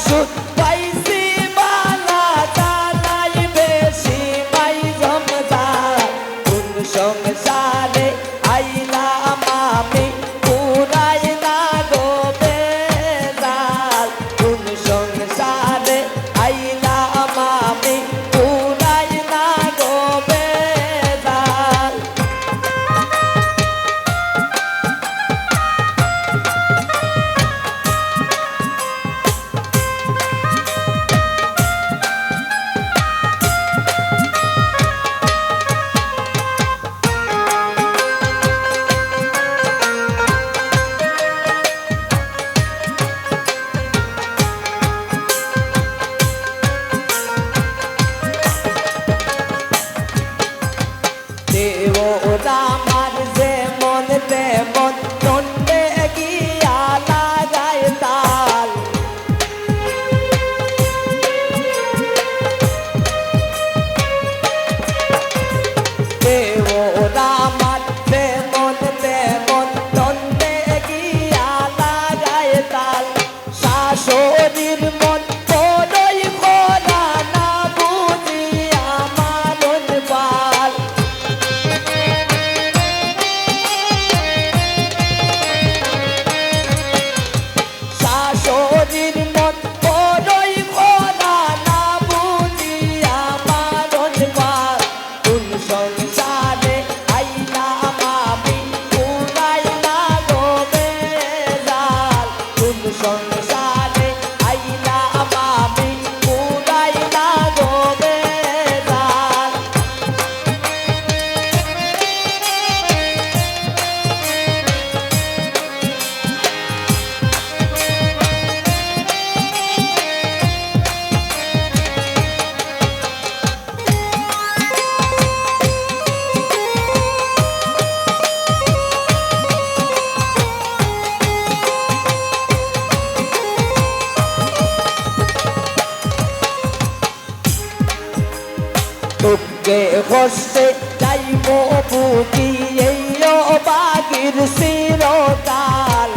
সুখ পাইছি বালা জানাই বেশি মাই জমজা কোন সংসারে আইলাম আমি পুরাই না গো বেজাল কোন সংসারে আইলাম আমি পুরাই না গো বেজাল আমার যেমন তেমন দণ্ডে গিয়া লাগায় তাল আমার যেমন তেমন দণ্ডে গিয়া লাগায় তাল শাশুড়ির মন বড়ই ভরা না বুঝি আমার বাল শাশুড়ির মন বড়ই ভরা না বুঝি আমার বাল কোন সংসারে আইলাম আমি পুরাই না গো বেজাল কোন সংসারে আইলাম আমি পুরাই না গো বেজাল দুঃখে কষ্টে যাইব বুঝি এই বাগির চিরকাল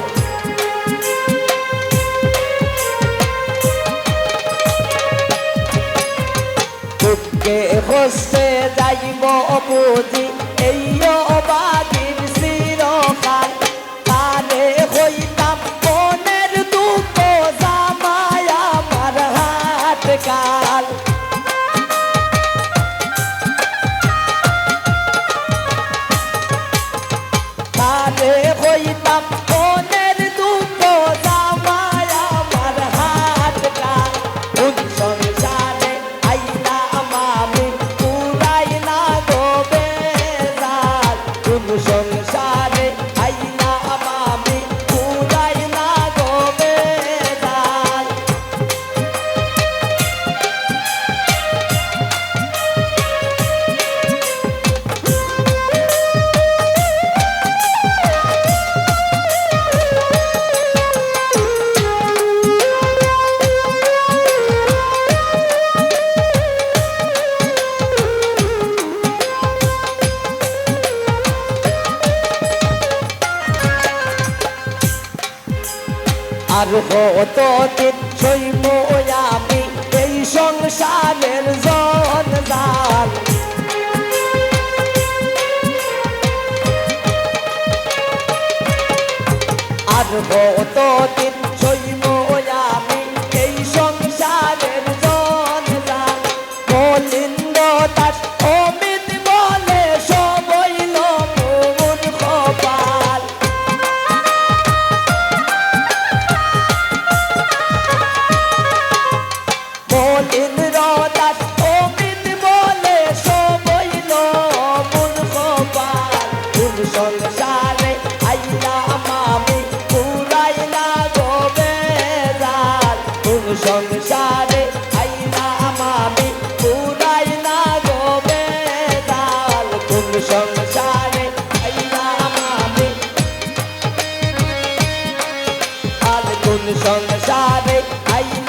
দুঃখে কষ্টে যাইব বুঝি এই বাগির চিরকাল কানে হইতাম মনের দুঃখ জামাই আমার হাত কাল কানে হইতাম মনের দুঃখ জামাই আমার হাত কাল কোন সংসারে আইলাম আমি পুরাই না গো বেজাল কোন সংসারে আইলাম আমি পুরাই না গো বেজাল আর কতদিন সইব আমি এই সংসারের জঞ্জাল আর কতদিন সইব আমি এই সংসারের জঞ্জাল গোবিন্দ দাস অমিত বলে সব হইল মোর কপাল গোবিন্দ দাস অমিত বলে সব হইল মোর কপাল কোন সংসারে আইলাম আমি পুরাই না গো বেজাল কোন সংসারে আইলাম আমি পুরাই না গো বেজাল কোন সংসারে আইলাম আমি আর কোন সংসারে আইলাম